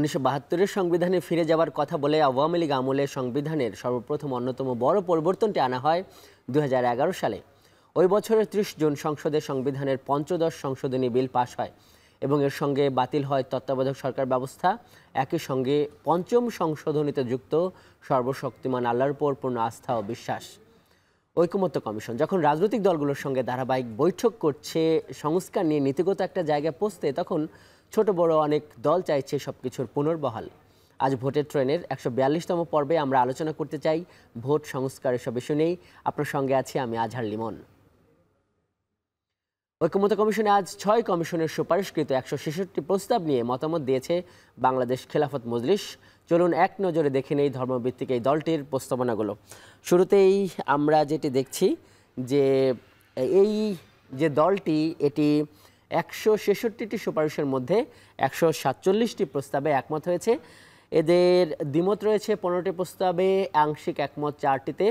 1972-এর সংবিধানে ফিরে যাওয়ার কথা বলে আওয়ামী লীগ আমলে সংবিধানের সর্বপ্রথম অন্যতম বড় পরিবর্তনটি আনা হয় 2011 সালে। ওই বছরের 30 জুন সংসদে সংবিধানের পঞ্চদশ সংশোধনী বিল পাশ হয় এবং এর সঙ্গে বাতিল হয় তত্ত্বাবধায়ক সরকার ব্যবস্থা। একই সঙ্গে পঞ্চম সংশোধনীতে যুক্ত সর্বশক্তিমান আল্লাহর উপর পূর্ণ আস্থা ও বিশ্বাস। ঐকমত্য কমিশন যখন রাজনৈতিক দলগুলোর সঙ্গে ধারাবাহিক বৈঠক করছে সংস্কার নিয়ে নীতিগত একটা জায়গায় পৌঁছতে, তখন ছোট বড় অনেক দল চাইছে সবকিছুর পুনর্বহাল। আজ ভোটের ট্রেনের 142তম পর্বে আমরা আলোচনা করতে চাই ভোট সংস্কার এসব ইস্যু নিয়েই। আপনার সঙ্গে আছি আমি আজহার লিমন। ঐকমত্য কমিশনে আজ 6 কমিশনের সুপারিশকৃত 166টি প্রস্তাব নিয়ে মতামত দিয়েছে বাংলাদেশ খেলাফত মজলিস। চলুন এক নজরে দেখে নেই ধর্মভিত্তিক এই দলটির প্রস্তাবনাগুলো। শুরুতেই আমরা যেটি দেখছি যে এই যে দলটি, এটি 166টি সুপারিশের মধ্যে 147টি প্রস্তাবে একমত হয়েছে। এদের দ্বিমত রয়েছে 15টি প্রস্তাবে, আংশিক একমত 4টিতে।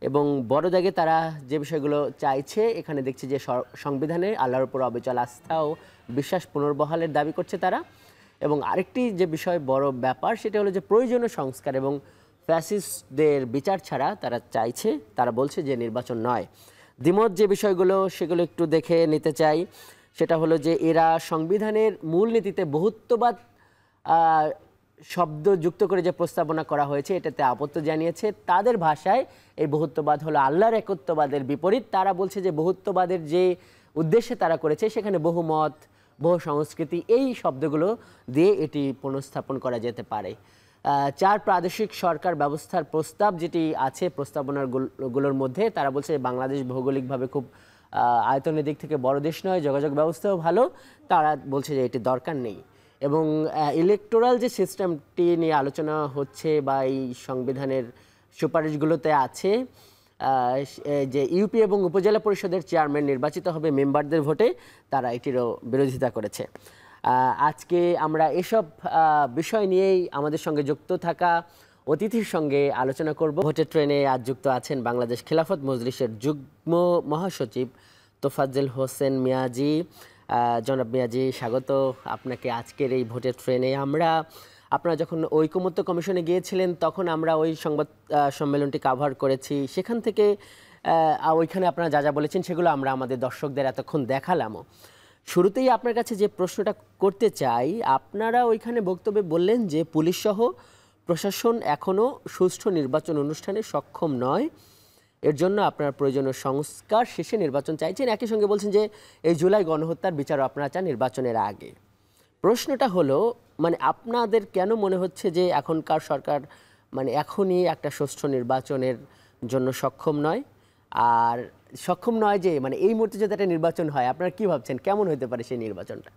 এবং বড় দাগে তারা যে বিষয়গুলো চাইছে, এখানে দেখছি যে সংবিধানে আল্লাহর উপর অবিচল আস্থা ও বিশ্বাস পুনর্বহালের দাবি করছে তারা। এবং আরেকটি যে বিষয় বড় ব্যাপার, সেটা হলো যে প্রয়োজনীয় সংস্কার এবং ফ্যাসিস্টদের বিচার ছাড়া তারা চাইছে, তারা বলছে যে নির্বাচন নয়। দ্বিমত যে বিষয়গুলো সেগুলো একটু দেখে নিতে চাই। সেটা হলো যে এরা সংবিধানের মূলনীতিতে বহুত্ববাদ শব্দ যুক্ত করে যে প্রস্তাবনা করা হয়েছে এটাতে আপত্তি জানিয়েছে। তাদের ভাষায় এই বহুত্ববাদ হলো আল্লাহর একত্ববাদের বিপরীত। তারা বলছে যে বহুত্ববাদের যে উদ্দেশ্যে তারা করেছে সেখানে বহুমত, বহু সংস্কৃতি, এই শব্দগুলো দিয়ে এটি পুনঃস্থাপন করা যেতে পারে। 4 প্রাদেশিক সরকার ব্যবস্থার প্রস্তাব যেটি আছে প্রস্তাবনাগুলোর মধ্যে, তারা বলছে বাংলাদেশ ভৌগোলিকভাবে খুব আয়তনের দিক থেকে বড় দেশ নয়, যোগাযোগ ব্যবস্থাও ভালো, তারা বলছে যে এটি দরকার নেই। এবং ইলেকটোরাল যে সিস্টেমটি নিয়ে আলোচনা হচ্ছে বা এই সংবিধানের সুপারিশগুলোতে আছে যে ইউপি এবং উপজেলা পরিষদের চেয়ারম্যান নির্বাচিত হবে মেম্বারদের ভোটে, তারা এটিরও বিরোধিতা করেছে। আজকে আমরা এসব বিষয় নিয়েই আমাদের সঙ্গে যুক্ত থাকা অতিথির সঙ্গে আলোচনা করব। ভোটের ট্রেনে আজ যুক্ত আছেন বাংলাদেশ খেলাফত মজলিসের যুগ্ম মহাসচিব তোফাজ্জল হোসেন মিয়াজি। জনাব মিয়াজি, স্বাগত আপনাকে আজকের এই ভোটের ট্রেনে। আপনারা যখন ঐকমত্য কমিশনে গিয়েছিলেন তখন আমরা ওই সংবাদ সম্মেলনটি কাভার করেছি, সেখান থেকে ওইখানে আপনারা যা যা বলেছেন সেগুলো আমরা আমাদের দর্শকদের এতক্ষণ দেখালামও। শুরুতেই আপনার কাছে যে প্রশ্নটা করতে চাই, আপনারা ওইখানে বক্তব্যে বললেন যে পুলিশ সহ প্রশাসন এখনও সুষ্ঠু নির্বাচন অনুষ্ঠানে সক্ষম নয়, এর জন্য আপনারা প্রয়োজনীয় সংস্কার শেষে নির্বাচন চাইছেন। একই সঙ্গে বলছেন যে এই জুলাই গণহত্যার বিচারও আপনারা চান নির্বাচনের আগে। প্রশ্নটা হলো, মানে আপনাদের কেন মনে হচ্ছে যে এখনকার সরকার মানে এখনই একটা সুষ্ঠু নির্বাচনের জন্য সক্ষম নয়? আর সক্ষম নয় যে মানে এই মুহূর্তে যদি একটা নির্বাচন হয়, আপনারা কি ভাবছেন কেমন হতে পারে সেই নির্বাচনটা?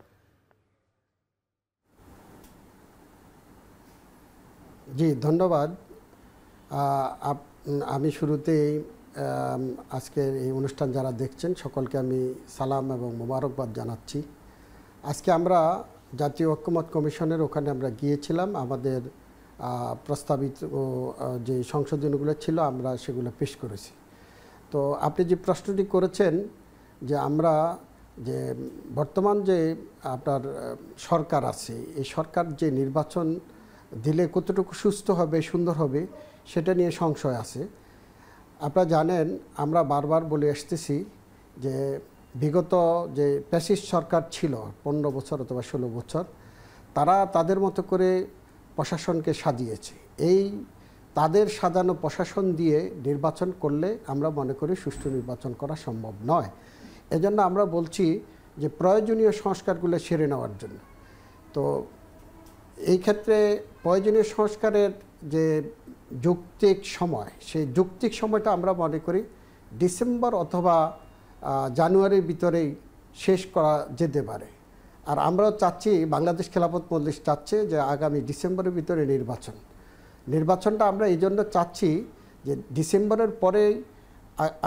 জি, ধন্যবাদ। আমি শুরুতেই আজকের এই অনুষ্ঠান যারা দেখছেন সকলকে আমি সালাম এবং মোবারকবাদ জানাচ্ছি। আজকে আমরা জাতীয় ঐকমত্য কমিশনের ওখানে আমরা গিয়েছিলাম। আমাদের প্রস্তাবিত যে সংশোধনীগুলো ছিল আমরা সেগুলো পেশ করেছি। তো আপনি যে প্রশ্নটি করেছেন যে আমরা যে বর্তমান যে আপনার সরকার আছে, এই সরকার যে নির্বাচন দিলে কতটুকু সুস্থ হবে, সুন্দর হবে, সেটা নিয়ে সংশয় আছে। আপনারা জানেন আমরা বারবার বলে আসতেছি যে বিগত যে ফ্যাসিস্ট সরকার ছিল 15 বছর অথবা 16 বছর, তারা তাদের মতো করে প্রশাসনকে সাজিয়েছে। এই তাদের সাজানো প্রশাসন দিয়ে নির্বাচন করলে আমরা মনে করি সুষ্ঠু নির্বাচন করা সম্ভব নয়। এজন্য আমরা বলছি যে প্রয়োজনীয় সংস্কারগুলো সেরে নেওয়ার জন্য। তো এই ক্ষেত্রে প্রয়োজনীয় সংস্কারের যে যৌক্তিক সময়, সেই যৌক্তিক সময়টা আমরা মনে করি ডিসেম্বর অথবা জানুয়ারির ভিতরেই শেষ করা যেতে পারে। আর আমরাও চাচ্ছি, বাংলাদেশ খেলাফত মজলিস চাচ্ছে যে আগামী ডিসেম্বরের ভিতরে নির্বাচনটা আমরা এই জন্য চাচ্ছি যে ডিসেম্বরের পরেই,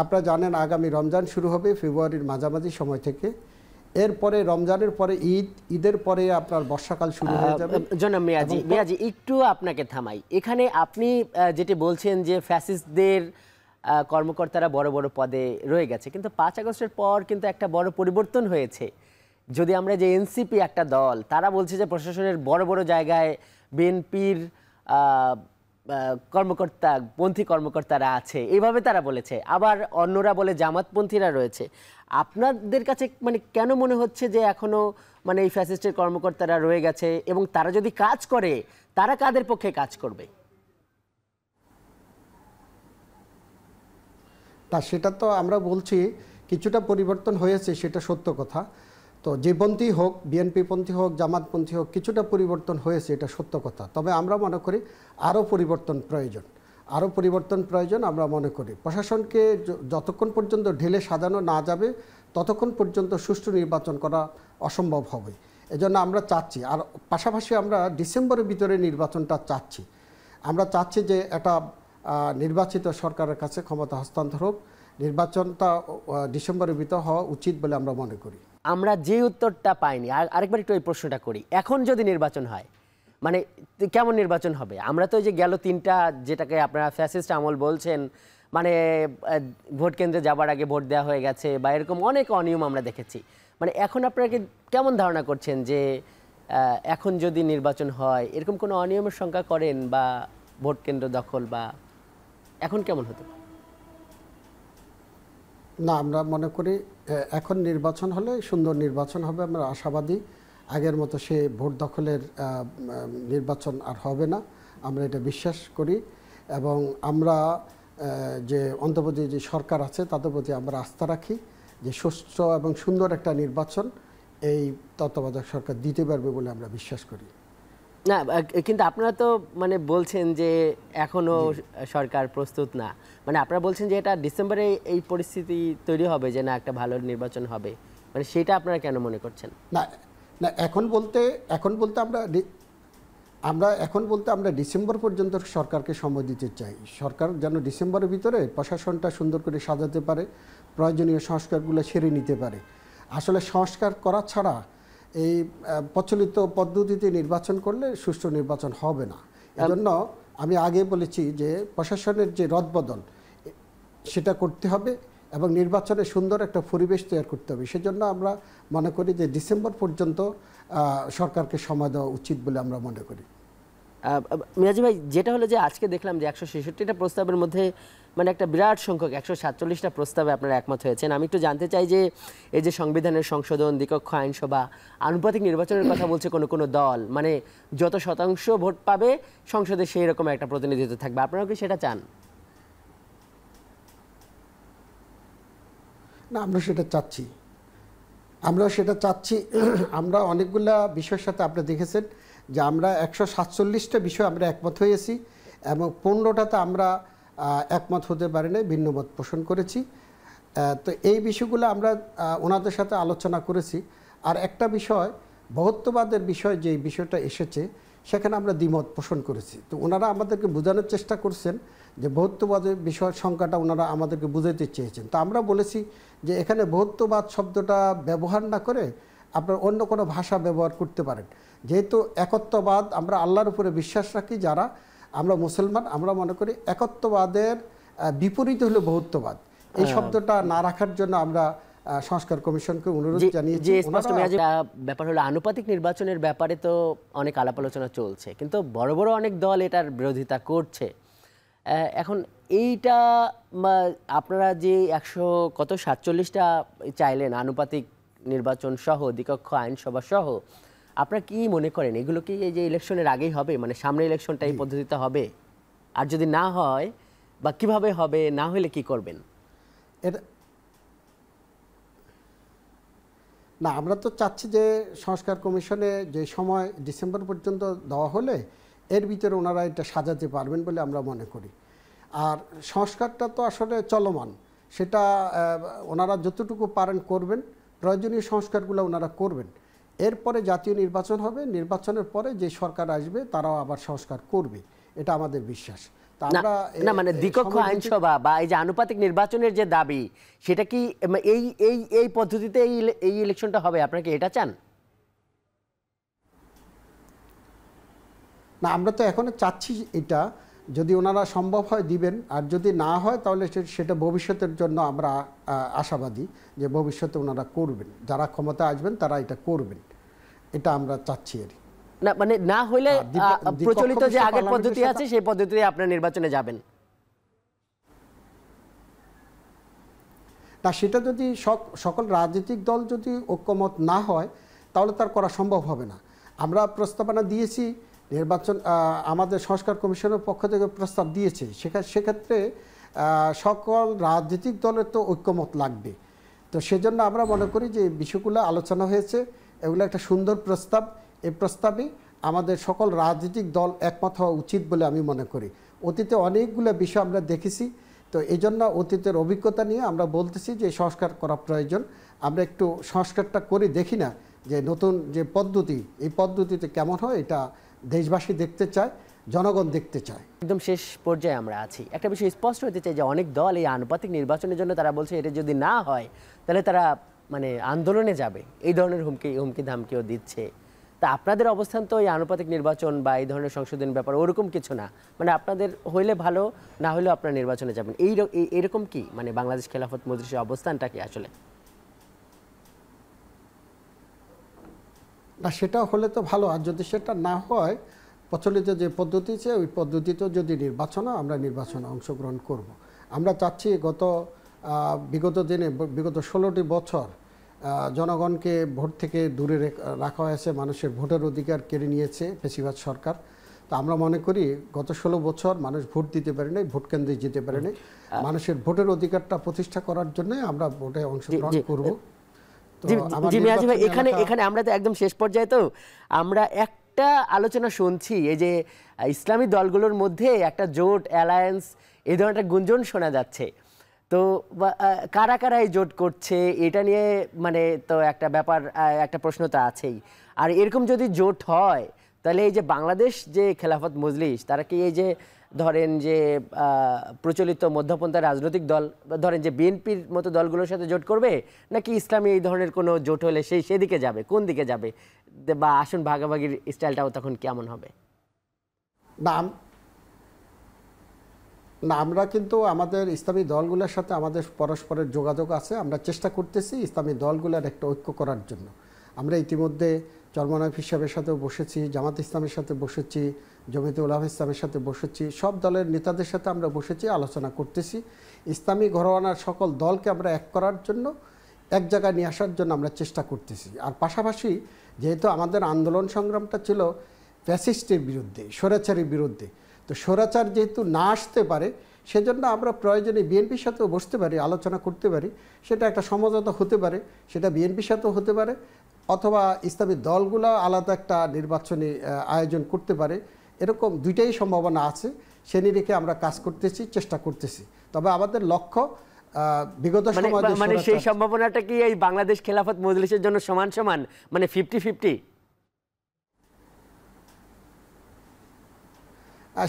আপনারা জানেন আগামী রমজান শুরু হবে ফেব্রুয়ারির মাঝামাঝি সময় থেকে। এরপরে রমজানের পরে ঈদের পরে আপনার বর্ষাকাল শুরু হয়ে যাবে। জনাব মিয়াজি একটু আপনাকে থামাই। এখানে আপনি যেটি বলছেন যে ফ্যাসিস্টদের কর্মকর্তারা বড় বড় পদে রয়ে গেছে, কিন্তু 5 আগস্টের পর কিন্তু একটা বড় পরিবর্তন হয়েছে। যদি আমরা যে এনসিপি একটা দল, তারা বলছে যে প্রশাসনের বড় বড় জায়গায় বিএনপির কর্মকর্তা পন্থী কর্মকর্তারা আছে, এইভাবে তারা বলেছে। আবার অন্যরা বলে জামাতপন্থীরা রয়েছে। আপনাদের কাছে মানে কেন মনে হচ্ছে যে এখনো মানে এই ফ্যাসিস্টের কর্মকর্তারা রয়ে গেছে, এবং তারা যদি কাজ করে তারা কাদের পক্ষে কাজ করবে? তা সেটা তো আমরা বলছি কিছুটা পরিবর্তন হয়েছে, সেটা সত্য কথা। তো যে পন্থী হোক, বিএনপি পন্থী হোক, জামাতপন্থী হোক, কিছুটা পরিবর্তন হয়েছে, এটা সত্য কথা। তবে আমরা মনে করি আরও পরিবর্তন প্রয়োজন, আরও পরিবর্তন প্রয়োজন। আমরা মনে করি প্রশাসনকে যতক্ষণ পর্যন্ত ঢেলে সাজানো না যাবে ততক্ষণ পর্যন্ত সুষ্ঠু নির্বাচন করা অসম্ভব হবে। এজন্য আমরা চাচ্ছি, আর পাশাপাশি আমরা ডিসেম্বরের ভিতরে নির্বাচনটা চাচ্ছি। আমরা চাচ্ছি যে একটা নির্বাচিত সরকারের কাছে ক্ষমতা হস্তান্তর হোক, নির্বাচনটা ডিসেম্বরের ভিতর হওয়া উচিত বলে আমরা মনে করি। আমরা যে উত্তরটা পাইনি, আরেকবার একটু এই প্রশ্নটা করি, এখন যদি নির্বাচন হয় মানে কেমন নির্বাচন হবে? আমরা তো ওই যে গেল 3টা, যেটাকে আপনারা ফ্যাসিস্ট আমল বলছেন, মানে ভোট কেন্দ্রে যাবার আগে ভোট দেওয়া হয়ে গেছে বা এরকম অনেক অনিয়ম আমরা দেখেছি। মানে এখন আপনারা কি কেমন ধারণা করছেন যে এখন যদি নির্বাচন হয় এরকম কোনো অনিয়মের শঙ্কা করেন, বা ভোট কেন্দ্র দখল, বা এখন কেমন হতে পারে? না, আমরা মনে করি এখন নির্বাচন হলে সুন্দর নির্বাচন হবে, আমরা আশাবাদী। আগের মতো সে ভোট দখলের নির্বাচন আর হবে না, আমরা এটা বিশ্বাস করি। এবং আমরা যে অন্তর্বর্তী যে সরকার আছে তাদের প্রতি আমরা আস্থা রাখি যে সুস্থ এবং সুন্দর একটা নির্বাচন এই তত্ত্বাবধায়ক সরকার দিতে পারবে বলে আমরা বিশ্বাস করি। না, কিন্তু আপনারা তো মানে বলছেন যে এখনো সরকার প্রস্তুত না, মানে আপনারা বলছেন যে এটা ডিসেম্বরে এই পরিস্থিতি তৈরি হবে যে না একটা ভালো নির্বাচন হবে, মানে সেটা আপনারা কেন মনে করছেন? না না, এখন বলতে আমরা ডিসেম্বর পর্যন্ত সরকারকে সময় দিতে চাই। সরকার যেন ডিসেম্বরের ভিতরে প্রশাসনটা সুন্দর করে সাজাতে পারে, প্রয়োজনীয় সংস্কারগুলো সেরে নিতে পারে। আসলে সংস্কার করা ছাড়া এই প্রচলিত পদ্ধতিতে নির্বাচন করলে সুষ্ঠু নির্বাচন হবে না। এজন্য আমি আগে বলেছি যে প্রশাসনের যে রদবদল সেটা করতে হবে এবং নির্বাচনে সুন্দর একটা পরিবেশ তৈরি করতে হবে। সেজন্য আমরা মনে করি যে ডিসেম্বর পর্যন্ত সরকারকে সময় দেওয়া উচিত বলে আমরা মনে করি। মিরাজি ভাই, যেটা হলো যে আজকে দেখলাম যে 166টা প্রস্তাবের মধ্যে মানে একটা বিরাট সংখ্যক 147টা প্রস্তাবে আপনারা একমত হয়েছেন। আমি একটু জানতে চাই যে এই যে সংবিধানের সংশোধন, দ্বিকক্ষ আইনসভা, আনুপাতিক নির্বাচনের কথা বলছে কোনো দল, মানে যত শতাংশ ভোট পাবে সংসদে সেই রকম একটা প্রতিনিধিত্ব থাকবে, আপনারা কি সেটা চান? না, আমরা সেটা চাচ্ছি। আমরা অনেকগুলা বিষয়ের সাথে আপনি দেখেছেন যে আমরা 147টা বিষয় আমরা একমত হয়েছি এবং 15টাতে আমরা একমত হতে পারি না, ভিন্ন মত পোষণ করেছি। তো এই বিষয়গুলো আমরা ওনাদের সাথে আলোচনা করেছি। আর একটা বিষয়, বহুত্ববাদের বিষয়, যে বিষয়টা এসেছে সেখানে আমরা দ্বিমত পোষণ করেছি। তো ওনারা আমাদেরকে বোঝানোর চেষ্টা করছেন যে বহুত্ববাদের বিষয় সংখ্যাটা ওনারা আমাদেরকে বুঝাইতে চেয়েছেন। তো আমরা বলেছি যে এখানে বহুত্ববাদ শব্দটা ব্যবহার না করে আপনার অন্য কোনো ভাষা ব্যবহার করতে পারেন। যেহেতু একত্ববাদ, আমরা আল্লাহর উপরে বিশ্বাস রাখি যারা, আমরা মুসলমান, আমরা মনে করি একত্ববাদের বিপরীত হলো বহুত্ববাদ। এই শব্দটা না রাখার জন্য আমরা সংস্কার কমিশনকে অনুরোধ জানিয়েছি। ব্যাপার হলো আনুপাতিক নির্বাচনের ব্যাপারে তো অনেক আলাপ আলোচনা চলছে, কিন্তু বড় বড় অনেক দল এটার বিরোধিতা করছে। এখন এইটা আপনারা যে 147টা চাইলেন আনুপাতিক নির্বাচন সহ, দ্বিকক্ষ আইনসভা সহ, আপনারা কি মনে করেন এগুলো কি এই যে ইলেকশনের আগেই হবে, মানে সামনে ইলেকশনটা এই পদ্ধতিতে হবে? আর যদি না হয় বা কিভাবে হবে, না হলে কি করবেন? এটা না, আমরা তো চাচ্ছি যে সংস্কার কমিশনে যে সময় ডিসেম্বর পর্যন্ত দেওয়া হলে এর ভিতরে ওনারা এটা সাজাতে পারবেন বলে আমরা মনে করি। আর সংস্কারটা তো আসলে চলমান, সেটা ওনারা যতটুকু পারেন করবেন, প্রয়োজনীয় সংস্কারগুলো ওনারা করবেন। এরপরে জাতীয় নির্বাচন হবে, নির্বাচনের পরে যে সরকার আসবে তারাও আবার সংস্কার করবে, এটা আমাদের বিশ্বাস। না, মানে দ্বিকক্ষ আইনসভা বা এই যে আনুপাতিক নির্বাচনের যে দাবি, সেটা কি এই পদ্ধতিতে এই ইলেকশনটা হবে? আপনারা কি এটা চান? না, আমরা তো এখনো চাচ্ছি এটা, যদি ওনারা সম্ভব হয় দিবেন, আর যদি না হয় তাহলে সেটা ভবিষ্যতের জন্য আমরা আশাবাদী যে ভবিষ্যতে ওনারা করবেন, যারা ক্ষমতা আসবেন তারা এটা করবেন, এটা আমরা চাচ্ছি। না মানে না হলে দ্বিপক্ষ প্রচলিত যে বিষয়ে আগের পার্লামেন্টের পদ্ধতি সাথে- আছে সেই পদ্ধতিতে আপনারা নির্বাচনে যাবেন। না, সেটা যদি সকল রাজনৈতিক দল যদি ঐক্যমত না হয় তাহলে তার করা সম্ভব হবে না। আমরা প্রস্তাবনা দিয়েছি, নির্বাচন আমাদের সংস্কার কমিশনের পক্ষ থেকে প্রস্তাব দিয়েছে, সেক্ষেত্রে সকল রাজনৈতিক দলের তো ঐক্যমত লাগবে। তো সেজন্য আমরা মনে করি যে বিষয়গুলো আলোচনা হয়েছে, এগুলো একটা সুন্দর প্রস্তাব। এই প্রস্তাবে আমাদের সকল রাজনৈতিক দল একমত হওয়া উচিত বলে আমি মনে করি। অতীতে অনেকগুলো বিষয় আমরা দেখেছি, তো এই জন্য অতীতের অভিজ্ঞতা নিয়ে আমরা বলতেছি যে সংস্কার করা প্রয়োজন। আমরা একটু সংস্কারটা করে দেখি না যে নতুন যে পদ্ধতি, এই পদ্ধতিতে কেমন হয়, এটা দেশবাসী দেখতে চায়, জনগণ দেখতে চায়। একদম শেষ পর্যায়ে আমরা আছি। একটা বিষয় স্পষ্ট হতে চাই যে অনেক দল এই আনুপাতিক নির্বাচনের জন্য তারা বলছে এটা যদি না হয় তাহলে তারা মানে আন্দোলনে যাবে, এই ধরনের হুমকি ধামকিও দিচ্ছে। তা আপনাদের অবস্থান তো এই আনুপাতিক নির্বাচন বা এই ধরনের সংশোধনের ব্যাপার ওরকম কিছু না, মানে আপনাদের হইলে ভালো, না হলেও আপনারা নির্বাচনে যাবেন, এইরকম কি মানে বাংলাদেশ খেলাফত মজলিসের অবস্থানটা কি আসলে? না, সেটা হলে তো ভালো। আর যদি সেটা না হয়, প্রচলিত যে পদ্ধতি আছে ওই পদ্ধতিতেও যদি নির্বাচন হয়, আমরা নির্বাচনে অংশগ্রহণ করব। আমরা চাচ্ছি বিগত দিনে, বিগত 16টি বছর জনগণকে ভোট থেকে দূরে রাখা হয়েছে, মানুষের ভোটের অধিকার কেড়ে নিয়েছে ফ্যাসিবাদ সরকার। তো আমরা মনে করি গত 16 বছর মানুষ ভোট দিতে পারে নাই, ভোট কেন্দ্রে যেতে পারে নাই। মানুষের ভোটের অধিকারটা প্রতিষ্ঠা করার জন্য আমরা ভোটে অংশগ্রহণ করব। এখানে আমরা তো একদম শেষ পর্যায়ে, তো আমরা একটা আলোচনা শুনছি এই যে ইসলামী দলগুলোর মধ্যে একটা জোট অ্যালায়েন্স এই ধরনের একটা গুঞ্জন শোনা যাচ্ছে। তো কারা কারা এই জোট করছে এটা নিয়ে মানে তো একটা ব্যাপার, একটা প্রশ্ন তো আছেই। আর এরকম যদি জোট হয় তাহলে এই যে বাংলাদেশ যে খেলাফত মজলিস, তারা কি এই যে ধরেন যে প্রচলিত মধ্যপন্থা রাজনৈতিক দল, ধরেন যে বিএনপির মতো দলগুলোর সাথে জোট করবে, নাকি ইসলামী এই ধরনের কোনো জোট হলে সেদিকে যাবে, কোন দিকে যাবে, বা আসন ভাগাভাগির স্টাইলটাও তখন কেমন হবে? না, আমরা কিন্তু আমাদের ইসলামী দলগুলোর সাথে আমাদের পরস্পরের যোগাযোগ আছে। আমরা চেষ্টা করতেছি ইসলামী দলগুলোর একটা ঐক্য করার জন্য। আমরা ইতিমধ্যে চরমনায়ফ হিসাবের সাথেও বসেছি, জামাত ইসলামের সাথে বসেছি, জমিয়তে উলামা ইসলামের সাথে বসেছি, সব দলের নেতাদের সাথে আমরা বসেছি, আলোচনা করতেছি। ইসলামী ঘরানার সকল দলকে আমরা এক করার জন্য, এক জায়গায় নিয়ে আসার জন্য আমরা চেষ্টা করতেছি। আর পাশাপাশি যেহেতু আমাদের আন্দোলন সংগ্রামটা ছিল ফ্যাসিস্টের বিরুদ্ধে, স্বৈরাচারের বিরুদ্ধে, তো স্বৈরাচার যেহেতু না আসতে পারে সেজন্য আমরা প্রয়োজনে বিএনপির সাথেও বসতে পারি, আলোচনা করতে পারি। সেটা একটা সমঝোতা হতে পারে, সেটা বিএনপির সাথেও হতে পারে, অথবা ইসলামী দলগুলো আলাদা একটা নির্বাচনী আয়োজন করতে পারে। এরকম দুইটাই সম্ভাবনা আছে, সে নিরিখে আমরা কাজ করতেছি, চেষ্টা করতেছি। তবে আমাদের লক্ষ্য বিগত সময় মানে সেই সম্ভাবনাটা কি এই বাংলাদেশ খেলাফত মজলিসের জন্য সমান সমান, মানে 50-50?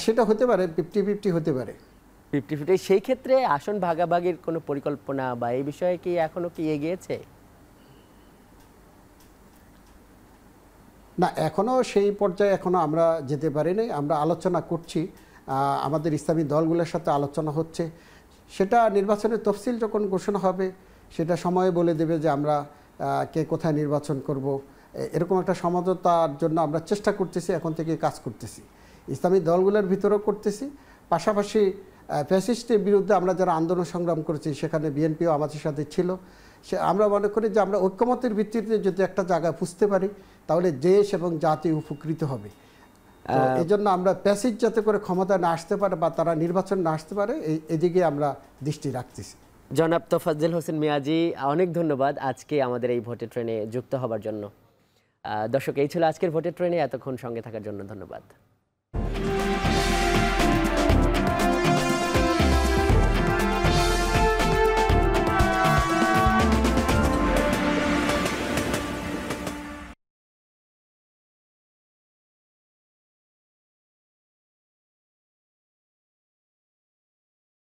সেটা হতে পারে, 50-50 হতে পারে। 50-50 সেই ক্ষেত্রে আসন ভাগাভাগির কোনো পরিকল্পনা বা এই বিষয়ে কি এখনো কি এগিয়েছে? না, এখনও সেই পর্যায়ে আমরা যেতে পারিনি। আমরা আলোচনা করছি, আমাদের ইসলামী দলগুলোর সাথে আলোচনা হচ্ছে। সেটা নির্বাচনের তফসিল যখন ঘোষণা হবে সেটা সময় বলে দেবে যে আমরা কে কোথায় নির্বাচন করব। এরকম একটা সমঝোতার জন্য আমরা চেষ্টা করতেছি, এখন থেকে কাজ করতেছি, ইসলামী দলগুলোর ভিতরেও করতেছি। পাশাপাশি ফ্যাসিস্টের বিরুদ্ধে আমরা যারা আন্দোলন সংগ্রাম করেছি সেখানে বিএনপিও আমাদের সাথে ছিল। আমরা মনে করি যে আমরা ঐক্যমতের ভিত্তিতে যদি একটা জায়গায় পুষতে পারি তাহলে দেশ এবং জাতি উপকৃত হবে। এই জন্য আমরা প্যাসিজ যাতে করে ক্ষমতা না আসতে পারে বা তারা নির্বাচন না আসতে পারে, এদিকে আমরা দৃষ্টি রাখতেছি। জনাব তোফাজ্জল হোসেন মিয়াজি, অনেক ধন্যবাদ আজকে আমাদের এই ভোটের ট্রেনে যুক্ত হবার জন্য। দর্শক, এই ছিল আজকের ভোটের ট্রেনে, এতক্ষণ সঙ্গে থাকার জন্য ধন্যবাদ।